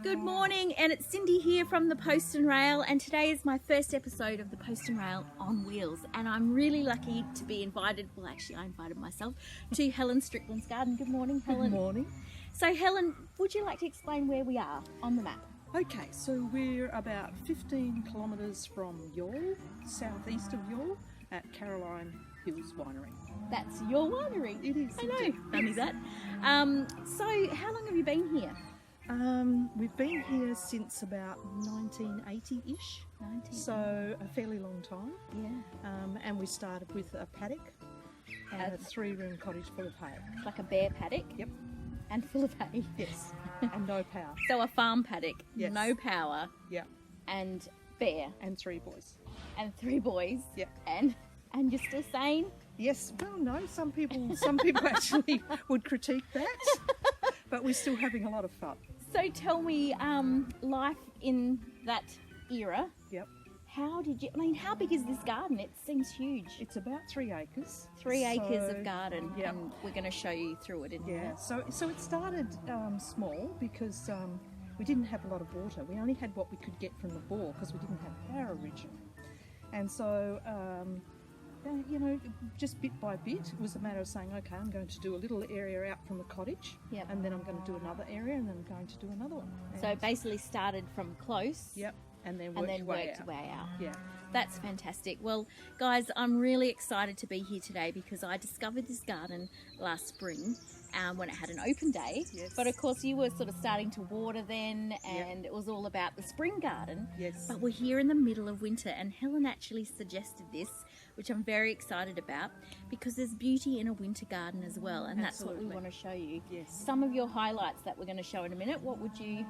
Good morning, and it's Cindy here from the Post and Rail, and today is my first episode of the Post and Rail on Wheels, and I'm really lucky to be invited, well actually I invited myself, to Helen Strickland's garden. Good morning, Helen. Good morning. So Helen, would you like to explain where we are on the map? Okay, so we're about 15 kilometres from Youghal, southeast of Youghal, at Caroline Hills Winery. That's your winery. It is. I know, indeed. funny that. So how long have you been here? We've been here since about 1980-ish, so a fairly long time. Yeah. And we started with a paddock and a 3-room cottage full of hay. Like a bare paddock? Yep. And full of hay? Yes, and no power. So a farm paddock, Yes. no power, Yep, and bare, and 3 boys. and 3 boys. Yep. And you're still sane? Yes, well no, some people actually would critique that, but we're still having a lot of fun. So tell me, life in that era. Yep. How big is this garden? It seems huge. It's about 3 acres. 3 acres of garden, yeah. and we're going to show you through it in here. So it started small because we didn't have a lot of water. We only had what we could get from the bore because we didn't have power originally. And so, just bit by bit, it was a matter of saying, okay, I'm going to do a little area out from the cottage, Yep. and then I'm going to do another area, and then I'm going to do another one. So it basically started from close. Yep, and then And worked then way worked out. way out. Yeah. That's fantastic. Well, guys, I'm really excited to be here today because I discovered this garden last spring when it had an open day. Yes. But of course, you were sort of starting to water then, and it was all about the spring garden. Yes. But we're here in the middle of winter, and Helen actually suggested this, which I'm very excited about because there's beauty in a winter garden as well, and that's what we Absolutely. want to show you. Yes. Some of your highlights that we're going to show in a minute. What would you?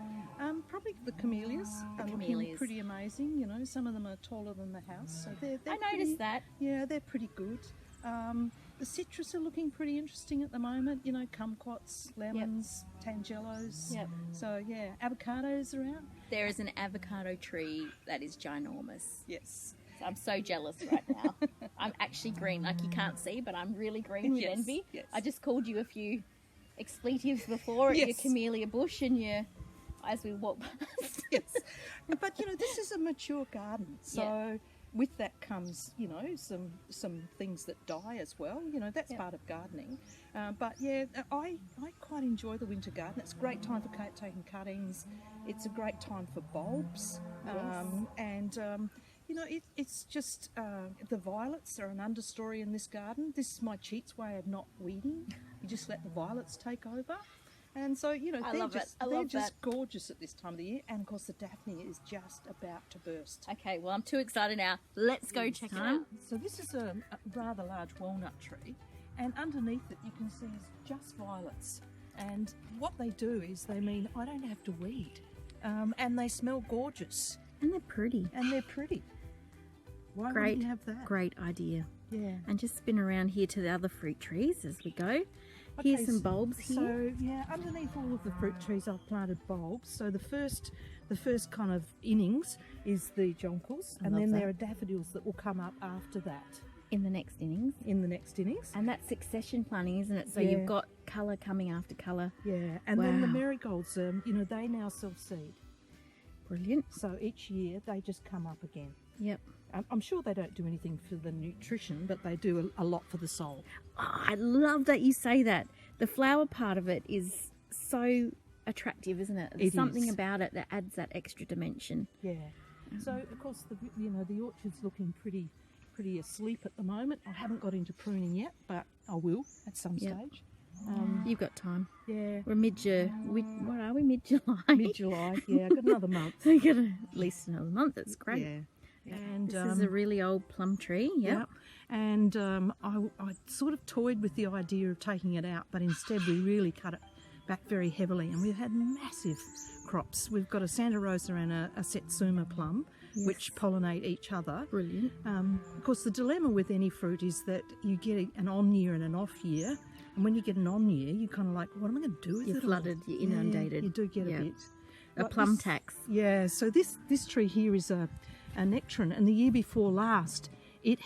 Probably the camellias are looking camellias. pretty amazing. You know, some of them are taller than the house, so they're I pretty, noticed that. Yeah, they're pretty good. The citrus are looking pretty interesting at the moment. You know, kumquats, lemons, tangelos. Yep. So yeah, avocados are out. There is an avocado tree that is ginormous. Yes. So I'm so jealous right now. I'm actually green, like you can't see, but I'm really green with Yes, envy. yes. I just called you a few expletives before at your Yes. camellia bush and your, as we walk past. Yes. But you know, this is a mature garden, so. Yeah. With that comes, you know, some things that die as well. You know, that's Yeah. part of gardening. But yeah, I quite enjoy the winter garden. It's a great time for taking cuttings. It's a great time for bulbs. Yes. You know, it's just the violets are an understory in this garden. This is my cheat's way of not weeding. You just let the violets take over. And so, you know, I they're love it. just, I they're love just that. gorgeous at this time of the year. And of course, the Daphne is just about to burst. Okay, well, I'm too excited now. Let's go check it out. So this is a rather large walnut tree, and underneath it you can see is just violets. And what they do is they mean I don't have to weed, and they smell gorgeous And they're pretty. and they're pretty. Why Great, wouldn't you have that? great idea. Yeah. And just spin around here to the other fruit trees as we go. Here's Okay, some bulbs here. So yeah, underneath all of the fruit trees I've planted bulbs. So the first kind of innings is the jonquils, and love then that. there are daffodils that will come up after that In the next innings. in the next innings. And that's succession planting, isn't it? So Yeah. you've got colour coming after colour. Yeah, and then the Wow. marigolds, you know, they now self-seed. Brilliant. So each year they just come up again. Yep. I'm sure they don't do anything for the nutrition, but they do a lot for the soul. Oh, I love that you say that. The flower part of it is so attractive, isn't it? There's It something is. about it that adds that extra dimension. Yeah. So of course, the orchard's looking pretty asleep at the moment. I haven't got into pruning yet, but I will at some Yep. stage. You've got time. Yeah. We're what are we? Mid-July. Mid-July. Yeah, I've got another month. So you got at least another month. That's great. Yeah. And This is a really old plum tree. Yep. Yep. And I sort of toyed with the idea of taking it out, but instead we really cut it back very heavily, and we've had massive crops. We've got a Santa Rosa and a Satsuma plum, Yes. which pollinate each other. Brilliant. Of course, the dilemma with any fruit is that you get an on year and an off year, and when you get an on year, you're kind of like, what am I going to do with You're it all? flooded, you're Yeah, inundated. you do get Yeah. a bit. A Like plum this- tax. Yeah, so this tree here is a nectarine, and the year before last, it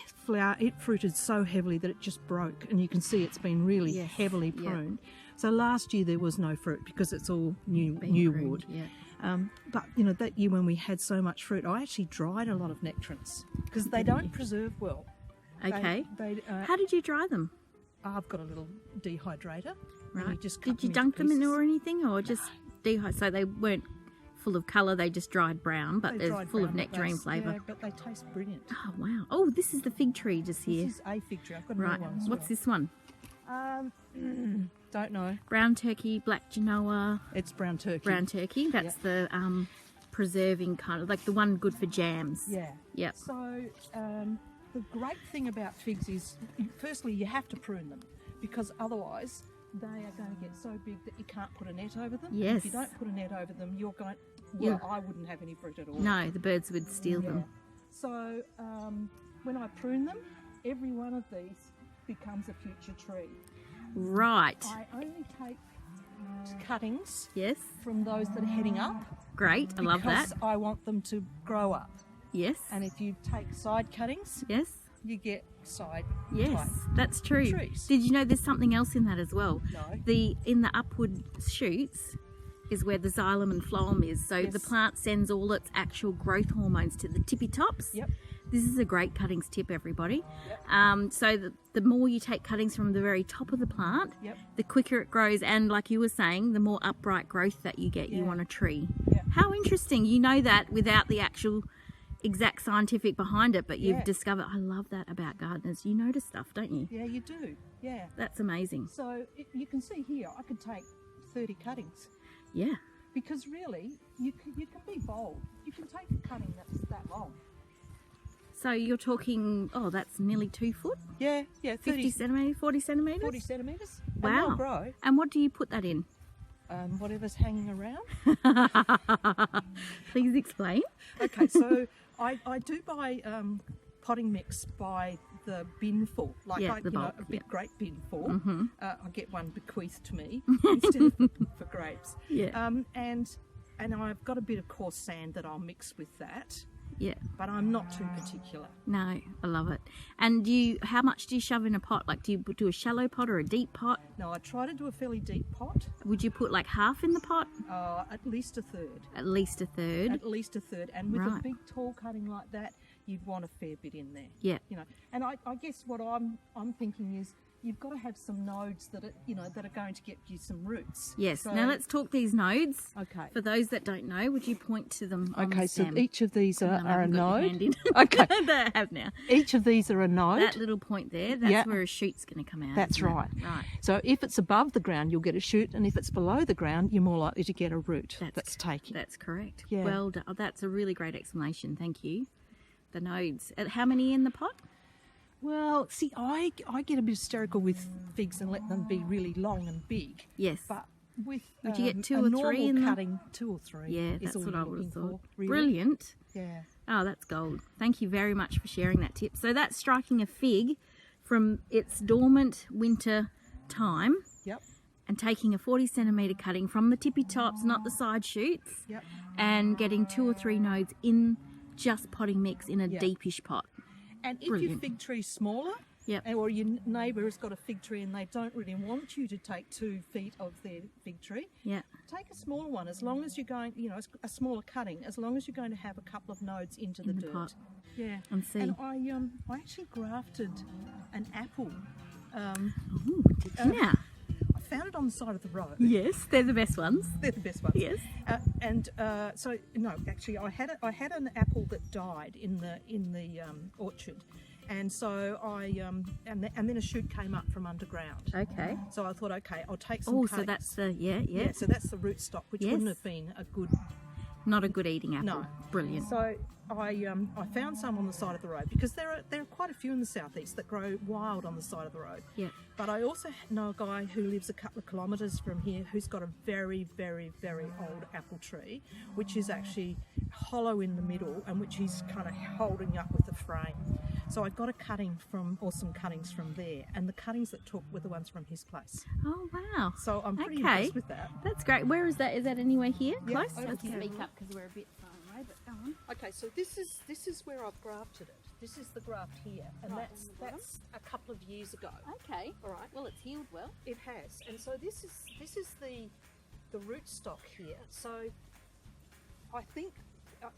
fruited so heavily that it just broke, and you can see it's been really Yes, heavily yeah. pruned. So last year there was no fruit because it's all new Being pruned, wood. yeah. But, you know, that year when we had so much fruit, I actually dried a lot of nectarines because they don't preserve well. Okay. They, How did you dry them? I've got a little dehydrator. Right. And you just cut Did you them into dunk them in pieces. or anything, or just dehydrate? So they weren't full of colour, they just dried brown, but They they're dried full of brown, but nectarine they- flavour. Yeah, but they taste brilliant. Oh, wow. Oh, this is the fig tree just here. This is a fig tree. I've got Right. another one as What's well. this one? Don't know. Brown turkey, black genoa, It's brown turkey. brown turkey. That's the preserving kind of, like the one good for jams. Yeah. Yep. So the great thing about figs is, firstly, you have to prune them because otherwise they are going to get so big that you can't put a net over them. Yes. If you don't put a net over them, you're going. Well, I wouldn't have any fruit at all. No, the birds would steal them. So when I prune them, every one of these becomes a future tree. Right. I only take cuttings Yes. from those that are heading up. Great. I love that. Because I want them to grow up. Yes. And if you take side cuttings, Yes. you get side Yes, type. that's true. trees. Did you know there's something else in that as well? No. In the upward shoots is where the xylem and phloem is. So the Yes. plant sends all its actual growth hormones to the tippy tops. Yep. This is a great cuttings tip, everybody. Yep. So the more you take cuttings from the very top of the plant, Yep. the quicker it grows. And like you were saying, the more upright growth that you get, you Yeah. want a tree. Yeah. How interesting. You know that without the actual exact scientific behind it, but you've Yeah. discovered. I love that about gardeners. You notice stuff, don't you? Yeah, you do. Yeah. That's amazing. So you can see here, I could take 30 cuttings Yeah. because really, you can be bold. You can take a cutting that's that long. So you're talking, oh, that's nearly 2 foot? Yeah, 50 centimetres, 40 centimetres? 40 centimetres. And Wow. they'll grow. And what do you put that in? Whatever's hanging around. Please explain. Okay, so I do buy potting mix by the bin full, like Yeah, I, the you know, bulk, a big yeah. great bin full. Mm-hmm. I get one bequeathed to me instead of for grapes. Yeah. And I've got a bit of coarse sand that I'll mix with that, Yeah. but I'm not too particular. No, I love it. And how much do you shove in a pot? Like, do you do a shallow pot or a deep pot? No, I try to do a fairly deep pot, Would you put like half in the pot? at least a third. At least a third? At least a third, and with Right. a big tall cutting like that, you'd want a fair bit in there. Yeah. You know, and I guess what I'm thinking is you've got to have some nodes that are going to get you some roots. Yes. So- Now let's talk these nodes. Okay. For those that don't know, would you point to them on Okay, the so stem? each of these Come on, I are a haven't got your hand node. in. Okay. They have now. Each of these are a node. That little point there, that's Yeah. where a shoot's going to come out. That's isn't it? right. Right. So if it's above the ground, you'll get a shoot, and if it's below the ground, you're more likely to get a root that's taking. That's correct. Yeah. Well done. Oh, that's a really great explanation. Thank you. The nodes. How many in the pot? Well, see, I get a bit hysterical with figs and let them be really long and big. Yes. But with Would you get 2 a or 3 normal in the cutting, 2 or 3. Yeah, is that's all what you're I would have looking thought. for, really. Brilliant. Yeah. Oh, that's gold. Thank you very much for sharing that tip. So that's striking a fig from its dormant winter time Yep. and taking a 40 centimetre cutting from the tippy tops, not the side shoots, Yep. and getting 2 or 3 nodes in just potting mix in a Yeah. deepish pot. And if Brilliant. your fig tree's smaller, Yep. or your neighbour has got a fig tree and they don't really want you to take 2 feet of their fig tree, Yeah. take a smaller one. As long as you're going, a smaller cutting. As long as you're going to have a couple of nodes into the In the dirt. pot. Yeah. And see. And I actually grafted an apple. Ooh, now. I found it on the side of the road. Yes, they're the best ones. They're the best ones. Yes. Actually, I had an apple that died in the orchard, and so and then a shoot came up from underground. Okay. So I thought, okay, I'll take some. Oh, cuttings. so that's the, yeah. So that's the rootstock, which Yes. wouldn't have been a good. Not a good eating apple. No. Brilliant. So I found some on the side of the road because there are quite a few in the southeast that grow wild on the side of the road. Yeah. But I also know a guy who lives a couple of kilometres from here who's got a very, very, very old apple tree, which is actually hollow in the middle and which he's kind of holding up with a frame. So I got some cuttings from there, and the cuttings that took were the ones from his place. Oh, wow. So I'm pretty Okay. impressed with that. That's great. Where is that? Is that anywhere here? Yeah, Close? over Let's here. speak up because we're a bit far away, but go on. Okay, so this is where I've grafted it. This is the graft here, and Right, that's on the bottom? that's a couple of years ago. Okay. All right. Well, it's healed well. It has, and so this is the rootstock here. So I think,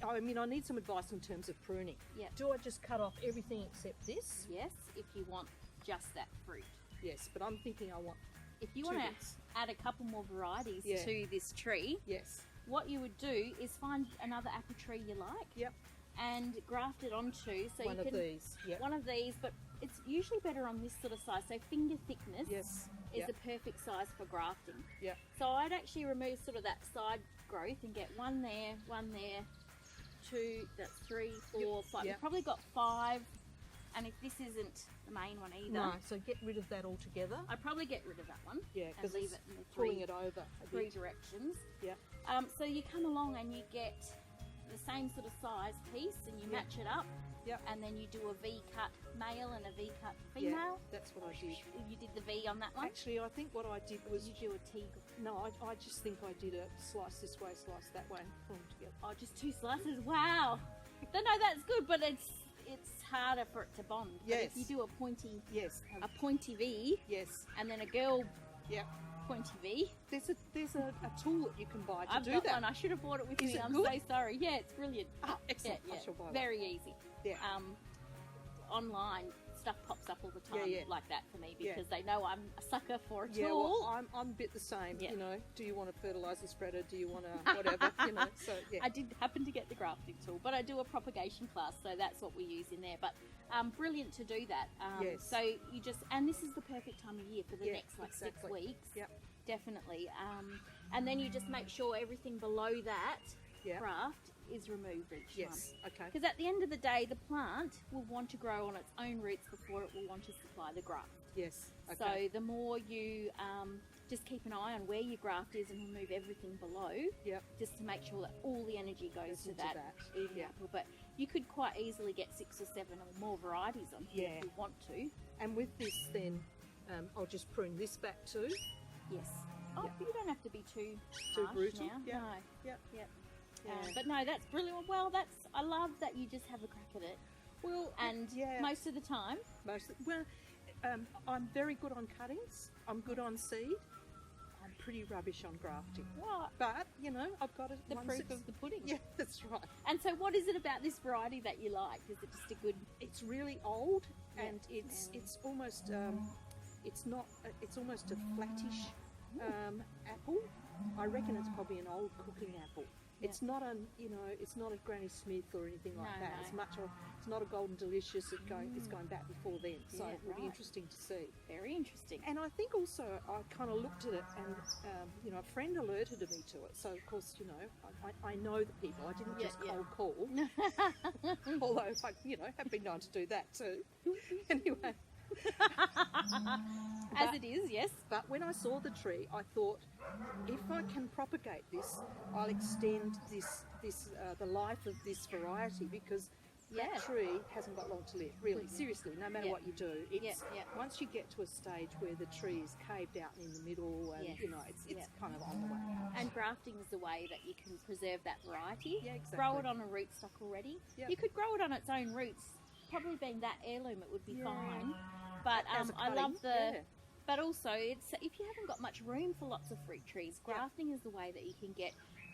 I mean, I need some advice in terms of pruning. Yep. Do I just cut off everything except this? Yes, if you want just that fruit. Yes, but I'm thinking I want If you two want bits. to add a couple more varieties Yeah. to this tree, Yes. what you would do is find another apple tree you like Yep. and graft it onto. So One you of can, these. Yep. One of these, but it's usually better on this sort of size. So finger thickness Yes. is Yep. the perfect size for grafting. Yep. So I'd actually remove sort of that side growth and get one there, two, that's 3, 4, 5. Yep. You've probably got 5. And if this isn't the main one either, No, so get rid of that altogether. I'd probably get rid of that one. Yeah, and because leave it's it in the pulling three, it over a three bit. directions. Yeah. So you come along and you get the same sort of size piece and you match it up. Yep. And then you do a V cut male and a V cut Yeah, female. that's what I did. You did the V on that one. Actually, I think what I did was You do a T. no. I just think I did a slice this way, slice that way, and pull them together. Oh, just 2 slices. Wow. No, that's good, but it's harder for it to bond. But Yes. if you do a pointy V Yes. and then a girl Yeah. pointy V. There's a tool that you can buy to I've do got that. one. I should have bought it with Is me. it I'm good? so sorry. Yeah, it's brilliant. Ah, excellent. Yeah, I shall buy one. very easy. Yeah. Online stuff pops up all the time Yeah. like that for me Yeah. because they know I'm a sucker for a Yeah, tool. well, I'm a bit the same. Yeah. You know, do you want a fertilizer spreader? Do you want a whatever? You know, so yeah. I did happen to get the grafting tool, but I do a propagation class, so that's what we use in there. But brilliant to do that. Yes. So you just, and this is the perfect time of year for the Yeah, next like exactly. 6 weeks. Yep. Definitely. And then you just make sure everything below that Yeah. graft is removed each Yes. Okay. Because at the end of the day, the plant will want to grow on its own roots before it will want to supply the graft. Yes. Okay. So the more you just keep an eye on where your graft is and remove everything below, Yep. just to make sure that all the energy goes to into that eating Yeah. apple. But you could quite easily get 6 or 7 or more varieties on here Yeah. if you want to. And with this, then I'll just prune this back too. Yes. Oh, Yep. you don't have to be too harsh brutal. now. Yeah. No. Yep. Yep. Yeah. But no, that's brilliant. Well, I love that you just have a crack at it. Well, And yeah. most of the time, I'm very good on cuttings. I'm good on seed. I'm pretty rubbish on grafting. what? But you know, I've got The proof of the pudding. Yeah, that's right. And so what is it about this variety that you like? Is it just a good... It's really old, Yeah. and it's almost it's almost a flattish apple. I reckon it's probably an old cooking apple. It's not it's not a Granny Smith or anything like No, that. no. It's not a Golden Delicious. It's going back before then, so Yeah, it will be right. interesting to see. Very interesting. And I think also I kind of looked at it, and a friend alerted me to it. So of course, I know the people. I didn't just Yeah. cold call, although I have been known to do that too. Anyway. As it is, yes. But when I saw the tree, I thought, if I can propagate this, I'll extend the life of this variety, because Yeah. that tree hasn't got long to live. Really, seriously, no matter Yeah. what you do, it's Yeah. once you get to a stage where the tree is caved out in the middle, and Yes. it's Yeah. kind of on the way. And grafting is the way that you can preserve that variety. Yeah, exactly. Grow it on a rootstock already. Yep. You could grow it on its own roots. Probably being that heirloom, it would be Yeah. fine. But As a I love cutting, the... yeah. But also, it's if you haven't got much room for lots of fruit trees, grafting is the way that you can get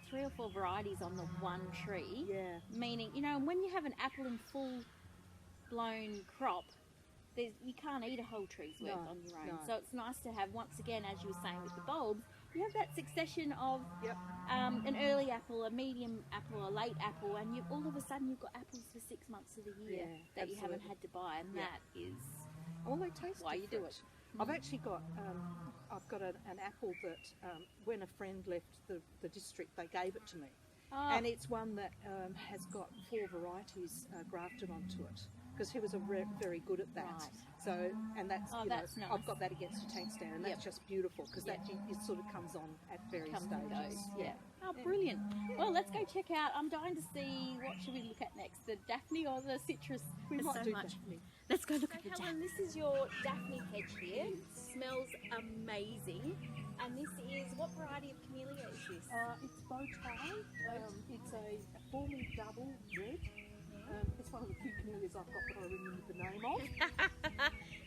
3 or 4 varieties on the one tree. Yeah. Meaning, when you have an apple in full blown crop, you can't eat a whole tree's worth No, on your own. no. So it's nice to have, once again, as you were saying with the bulbs, you have that succession of Yep. an early apple, a medium apple, a late apple, and all of a sudden you've got apples for 6 months of the year Yeah, that you haven't absolutely. had to buy, and Yeah. that is Well, they taste why you do different. it. I've actually got an apple that when a friend left the district, they gave it to me. Oh. And it's one that has got 4 varieties grafted onto it, because he was very good at that. Right. So, and that's, That's nice. I've got that against a tank stand, and that's Yep. just beautiful, because Yep. it sort of comes on at various Comes and stages. goes. Yeah. Oh, brilliant. Well, let's go check out. I'm dying to see, what should we look at next? The Daphne or the citrus? We There's might so do much. Daphne. Let's go look at the Helen, this is your Daphne Hedge here. It smells amazing. And this is, what variety of camellia is this? It's bow tie. It's a forming double red. It's one of the few camellias I've got that I remember the name of.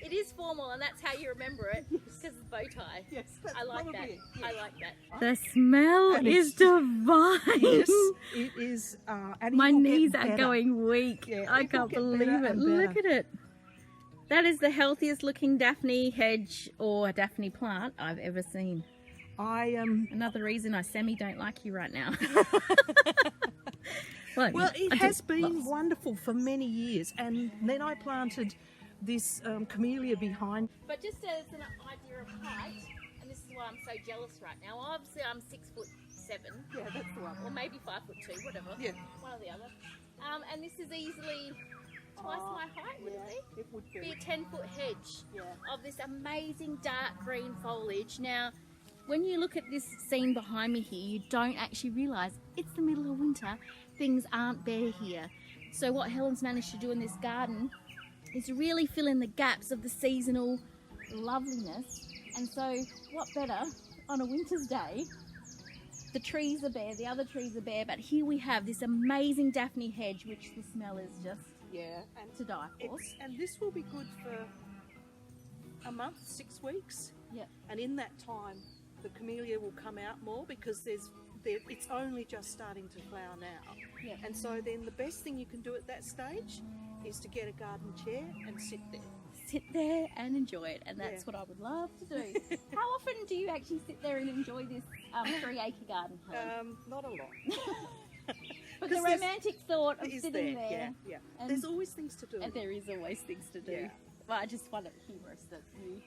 It is formal, and that's how you remember it. Yes. because it's bow tie. Yes, that's I like that. probably it, yes. I like that. The smell And is it's- divine. Yes, it is. And My it will knees get are better. going weak. Yeah, I it will can't get believe better it. and Look better. at it. That is the healthiest looking Daphne hedge or Daphne plant I've ever seen. I Another reason I don't like you right now. Well, it has been lots. wonderful for many years, and then I planted this camellia behind. But just as an idea of height, and this is why I'm so jealous right now. Obviously, I'm 6'7", Yeah, that's the one. or maybe 5'2", whatever. Yeah. One or the other. And this is easily twice my height, would it be? It would Be be. a 10-foot hedge Yeah. of this amazing dark green foliage. Now, when you look at this scene behind me here, you don't actually realise it's the middle of winter. Things aren't bare here. So what Helen's managed to do in this garden is really fill in the gaps of the seasonal loveliness. And so what better on a winter's day? The trees are bare, the other trees are bare, but here we have this amazing Daphne hedge, which the smell is just Yeah, and to die for. and this will be good for a month, 6 weeks. Yeah. And in that time, the camellia will come out more because it's only just starting to flower now. Yeah. And so then the best thing you can do at that stage is to get a garden chair and sit there. Sit there and enjoy it, and that's Yeah. what I would love to do. How often do you actually sit there and enjoy this 3-acre garden, Helen? Not a lot. But the 'cause there's- romantic thought of Is sitting there, there, yeah. and- There's always things to do. and there is always things to do. Yeah. But I just find it humorous that you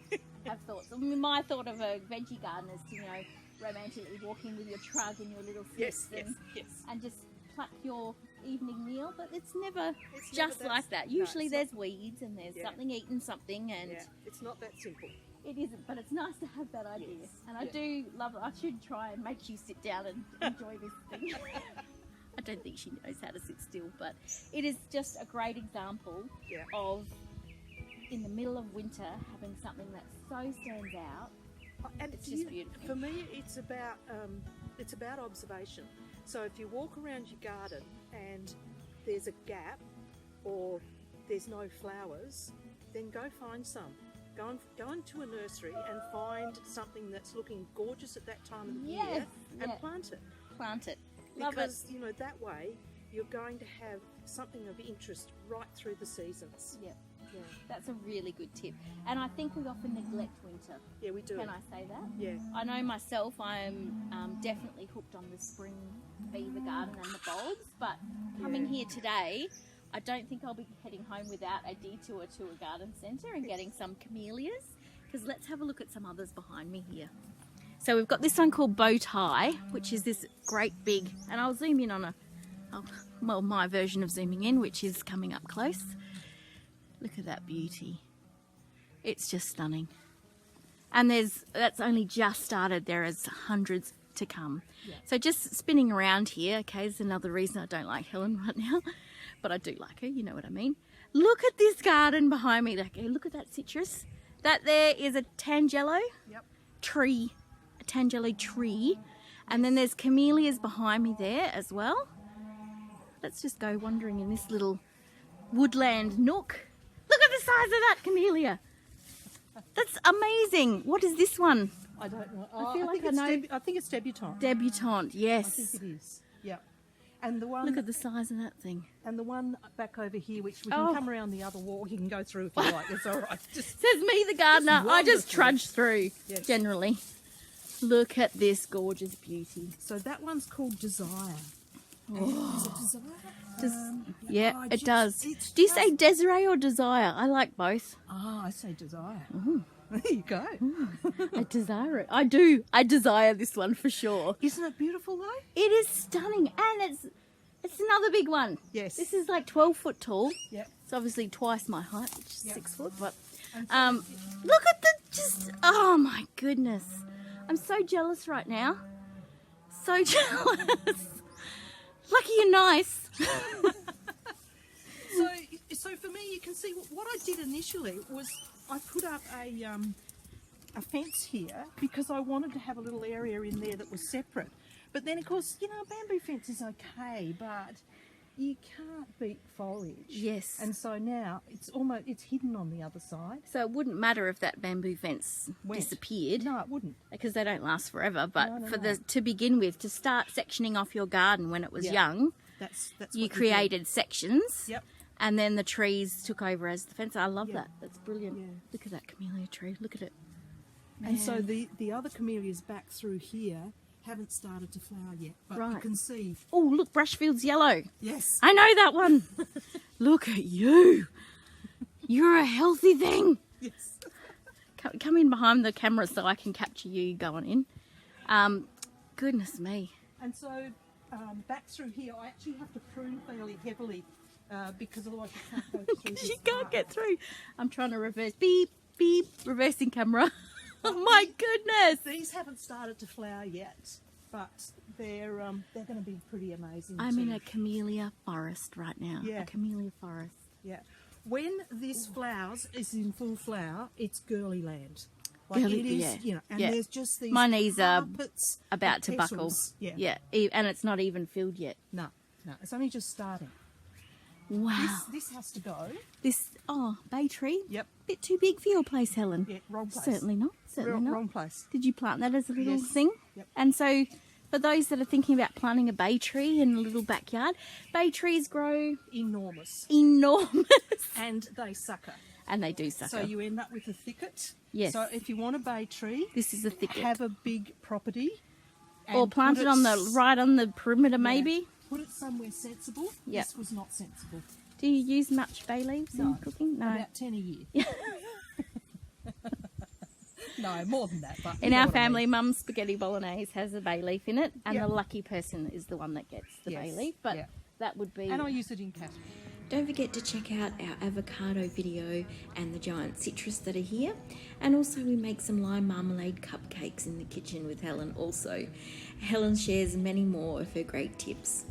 have thoughts. I mean, my thought of a veggie garden is to, romantically walking with your trug and your little Yes, slips yes. and just pluck your evening meal, but it's never It's just never like that. no, Usually it's there's weeds and there's Yeah. something eating something, and Yeah, it's not that simple. it isn't, but it's nice to have that idea. Yes, And I yeah. do love it. I should try and make you sit down and enjoy this thing. I don't think she knows how to sit still, but it is just a great example Yeah. of, in the middle of winter, having something that so stands out. And It's just beautiful. For me, it's about observation. So if you walk around your garden and there's a gap or there's no flowers, then go find some. Go into a nursery and find something that's looking gorgeous at that time of the year Yes, and yeah. plant it. Plant it. Love Because, that way you're going to have something of interest right through the seasons. it. Yeah, Yeah, that's a really good tip. And I think we often neglect winter. yeah, we do. Can I say that? Yeah. I know myself, I'm definitely hooked on the spring beaver garden and the bulbs, but coming here today, I don't think I'll be heading home without a detour to a garden centre and getting some camellias, because let's have a look at some others behind me here. So we've got this one called Bow Tie, which is this great big, and I'll zoom in on my version of zooming in, which is coming up close. Look at that beauty. It's just stunning. And that's only just started. There is hundreds to come. Yeah. So just spinning around here, okay, is another reason I don't like Helen right now. But I do like her, you know what I mean. Look at this garden behind me. Okay, look at that citrus. That there is a tangelo Yep. tree, a tangelo tree. And then there's camellias behind me there as well. Let's just go wandering in this little woodland nook. Look at the size of that camellia. That's amazing. What is this one? I don't know. I feel like think I it's know- I think it's debutante. Debutante, I yes. think it is. Yeah. And the one Look at the size of that thing. and the one back over here, which we can Oh. come around the other wall. You can go through if you like. It's all right. Just Says me, the gardener. I just wonderful. trudge through, Yes. generally. Look at this gorgeous beauty. so that one's called Desire. Is it Desire? Yeah, oh, it just- does. it's Do you just- say Desiree or Desire? I like both. I say Desire. There you go. I desire it. I do. I desire this one for sure. Isn't it beautiful though? It is stunning, and it's another big one. Yes. This is like 12 foot tall. Yep. It's obviously twice my height, which is Yep. 6 foot. But And look at oh my goodness! I'm so jealous right now. So jealous. Lucky you're nice. So for me, you can see what I did initially was I put up a fence here because I wanted to have a little area in there that was separate. But then, of course, bamboo fence is okay, but you can't beat foliage. Yes. And so now it's hidden on the other side. So it wouldn't matter if that bamboo fence disappeared. No, it wouldn't. Because they don't last forever. But No. to begin with, to start sectioning off your garden when it was young, That's you what created sections. Yep. And then the trees took over as the fence. I love Yeah. that. That's brilliant. Yeah. Look at that camellia tree. Look at it. And so Man. the other camellias back through here haven't started to flower yet, but you Right. can see. Oh, look, Brushfield's yellow. Yes. I know that one. Look at you. You're a healthy thing. Yes. Come in behind the camera so I can capture you going in. Goodness me. And so back through here, I actually have to prune fairly heavily because otherwise you can't go through this She can't part. get through. I'm trying to reverse. Beep, beep, reversing camera. Oh my goodness. These haven't started to flower yet, but they're going to be pretty amazing. I'm in too. a camellia forest right now. Yeah. A camellia forest. Yeah. When this flowers is in full flower, it's girly land. Girly- it is, yeah, you know, and yeah. there's just these My knees are carpets About of to buckle. petals. Yeah. Yeah. And it's not even filled yet. No, it's only just starting. Wow. This has to go. Bay tree. Yep. Bit too big for your place, Helen. Yeah, wrong place. Certainly not. Certainly not. Wrong place. Did you plant that as a little Yes. thing? Yep. And so, for those that are thinking about planting a bay tree in a little backyard, bay trees grow Enormous. enormous. And they sucker. And they do sucker. So you end up with a thicket. Yes. So if you want a bay tree, This is a thicket. have a big property. Or and plant put it on s- right on the perimeter, yeah, maybe. Put it somewhere sensible. Yep. This was not sensible. Do you use much bay leaves in No. cooking? No. About 10 a year. No, more than that. But you In know our what I family, mean. Mum's spaghetti bolognese has a bay leaf in it, and Yep. the lucky person is the one that gets the bay Yes. leaf. But Yeah. that would be. And I use it in cattle. Don't forget to check out our avocado video and the giant citrus that are here. And also we make some lime marmalade cupcakes in the kitchen with Helen also. Helen shares many more of her great tips.